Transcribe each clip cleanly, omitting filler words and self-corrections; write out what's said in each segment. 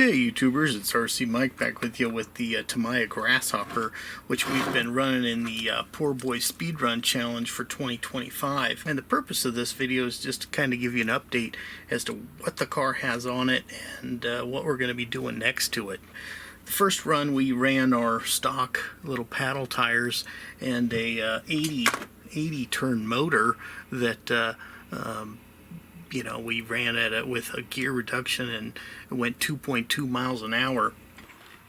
Hey YouTubers, it's RcMike back with you with the Tamiya Grasshopper, which we've been running in the Poor Boy Speedrun Challenge for 2025. And the purpose of this video is just to kind of give you an update as to what the car has on it and what we're going to be doing next to it. The first run we ran our stock little paddle tires and a 80 turn motor that you know, we ran at it with a gear reduction and it went 2.2 miles an hour.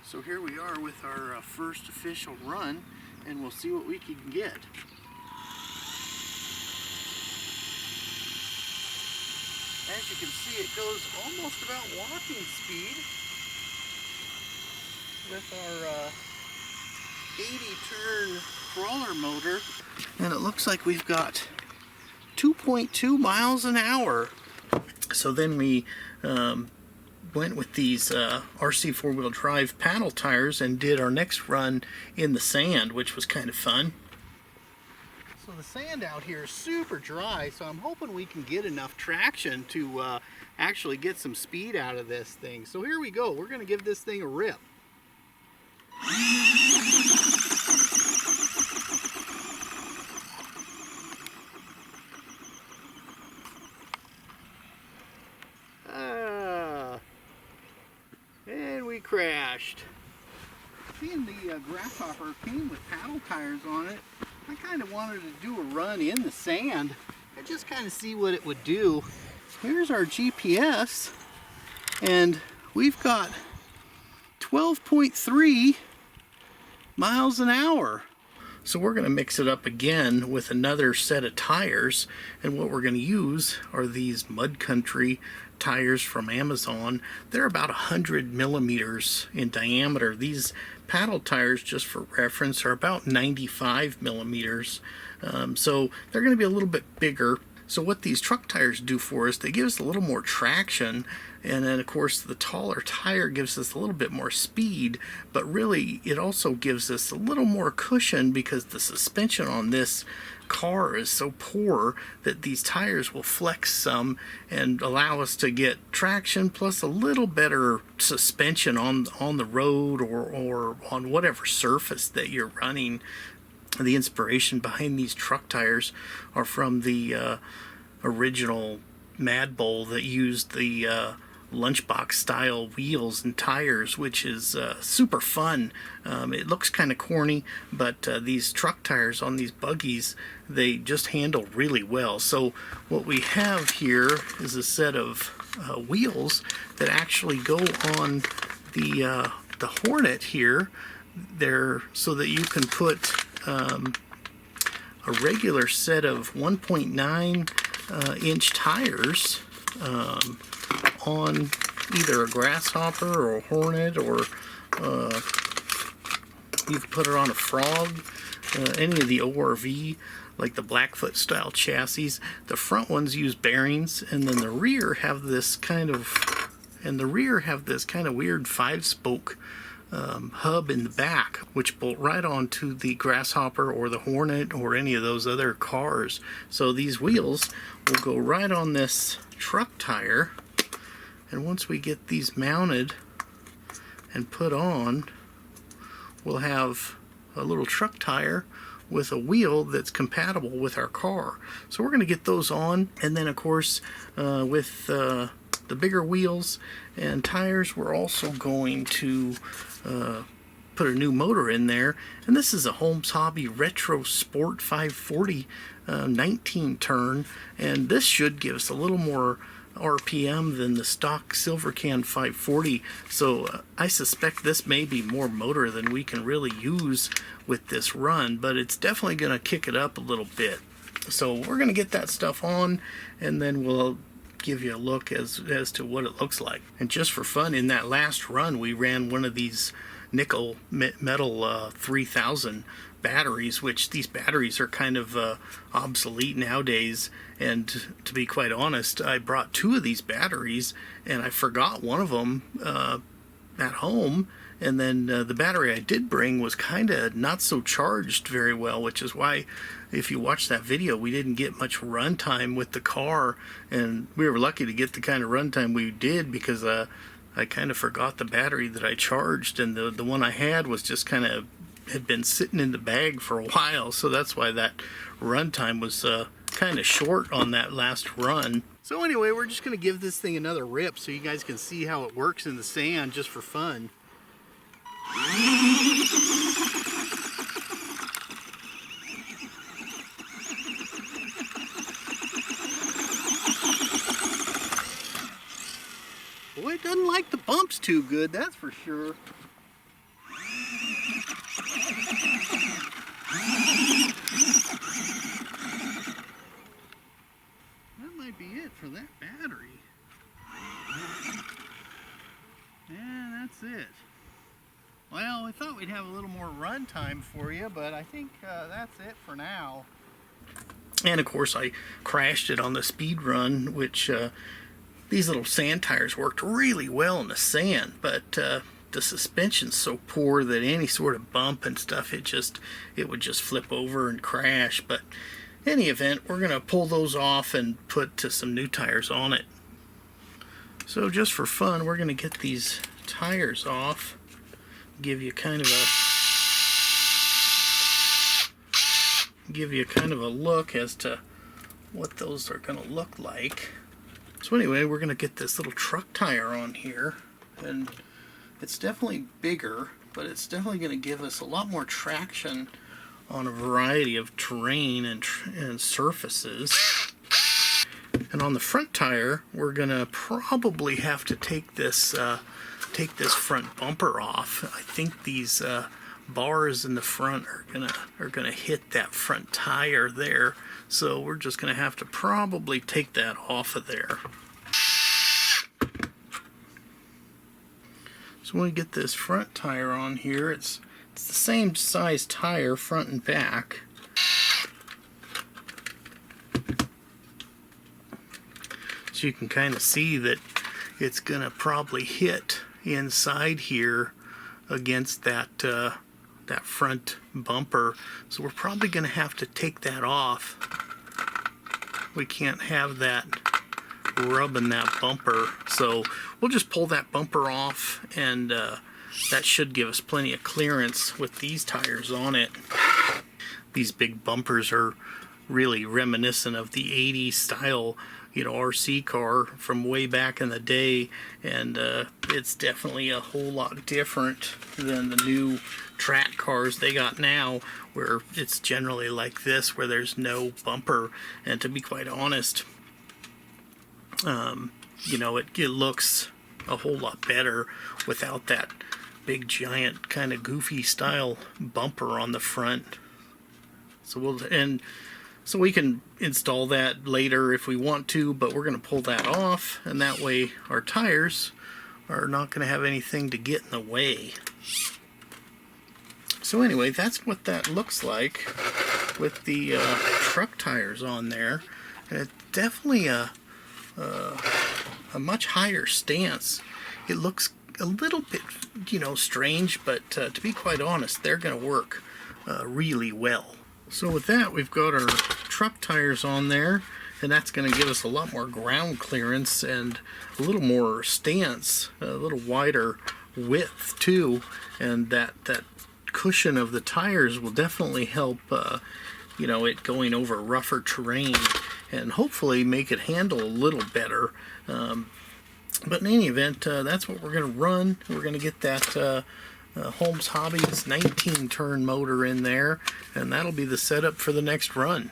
So here we are with our first official run, and we'll see what we can get. As you can see, it goes almost about walking speed with our 80 turn crawler motor, and it looks like we've got 2.2 miles an hour. So then we went with these RC four-wheel drive paddle tires and did our next run in the sand, which was kind of fun. So the sand out here is super dry, so I'm hoping we can get enough traction to actually get some speed out of this thing. So here we go. We're going to give this thing a rip. And we crashed. Seeing the Grasshopper came with paddle tires on it, I kind of wanted to do a run in the sand and just kind of see what it would do. Here's our GPS, and we've got 12.3 miles an hour. So we're going to mix it up again with another set of tires, and what we're going to use are these Mud Country tires from Amazon. They're about 100 millimeters in diameter. These paddle tires, just for reference, are about 95 millimeters. So they're going to be a little bit bigger. So what these truck tires do for us, they give us a little more traction, and then of course the taller tire gives us a little bit more speed, but really it also gives us a little more cushion because the suspension on this car is so poor that these tires will flex some and allow us to get traction plus a little better suspension on the road or on whatever surface that you're running. The inspiration behind these truck tires are from the original Mad Bull that used the lunchbox style wheels and tires, which is super fun. It looks kind of corny, but these truck tires on these buggies, they just handle really well. So what we have here is a set of wheels that actually go on the Hornet here. They're so that you can put a regular set of 1.9 inch tires on either a Grasshopper or a Hornet, or you can put it on a Frog, any of the ORV, like the Blackfoot style chassis. The front ones use bearings, and then the rear have this kind of weird 5-spoke hub in the back, which bolt right onto the Grasshopper or the Hornet or any of those other cars. So these wheels will go right on this truck tire, and once we get these mounted and put on, we'll have a little truck tire with a wheel that's compatible with our car. So we're going to get those on, and then of course with the bigger wheels and tires, we're also going to put a new motor in there, and this is a Holmes Hobby Retro Sport 540 19 turn, and this should give us a little more RPM than the stock Silver Can 540. So I suspect this may be more motor than we can really use with this run, but it's definitely going to kick it up a little bit. So we're going to get that stuff on, and then we'll give you a look as to what it looks like. And just for fun, in that last run we ran one of these nickel metal 3000 batteries, which these batteries are kind of obsolete nowadays, and to be quite honest, I brought 2 of these batteries and I forgot one of them at home, and then the battery I did bring was kind of not so charged very well, which is why if you watch that video we didn't get much runtime with the car, and we were lucky to get the kind of runtime we did because I kind of forgot the battery that I charged, and the one I had was just kind of had been sitting in the bag for a while, so that's why that run time was kind of short on that last run. So anyway, we're just going to give this thing another rip so you guys can see how it works in the sand just for fun. Boy, it doesn't like the bumps too good, that's for sure. That might be it for that battery. Yeah, that's it. Well, we thought we'd have a little more run time for you, but I think that's it for now. And of course I crashed it on the speed run, which these little sand tires worked really well in the sand, but the suspension's so poor that any sort of bump and stuff, it would just flip over and crash. But in any event, we're going to pull those off and put some new tires on it. So just for fun, we're going to get these tires off, give you kind of a look as to what those are going to look like. So anyway, we're going to get this little truck tire on here, and it's definitely bigger, but it's definitely going to give us a lot more traction on a variety of terrain and surfaces. And on the front tire, we're going to probably have to take this front bumper off. I think these bars in the front are gonna hit that front tire there, so we're just gonna have to probably take that off of there. So when we get this front tire on here, it's the same size tire front and back. So you can kind of see that it's gonna probably hit inside here against that front bumper, so we're probably going to have to take that off. We can't have that rubbing that bumper, so we'll just pull that bumper off, and that should give us plenty of clearance with these tires on it. These big bumpers are really reminiscent of the 80s style, RC car from way back in the day, and it's definitely a whole lot different than the new track cars they got now, where it's generally like this, where there's no bumper. And to be quite honest, it looks a whole lot better without that big giant kind of goofy style bumper on the front. So we can install that later if we want to, but we're going to pull that off, and that way our tires are not going to have anything to get in the way. So anyway, that's what that looks like with the truck tires on there. And it's definitely a much higher stance. It looks a little bit, strange, but to be quite honest, they're going to work really well. So with that, we've got our truck tires on there, and that's going to give us a lot more ground clearance and a little more stance, a little wider width too, and that cushion of the tires will definitely help it going over rougher terrain, and hopefully make it handle a little better. But in any event, that's what we're going to run. We're going to get that Holmes Hobbies 19 turn motor in there, and that'll be the setup for the next run.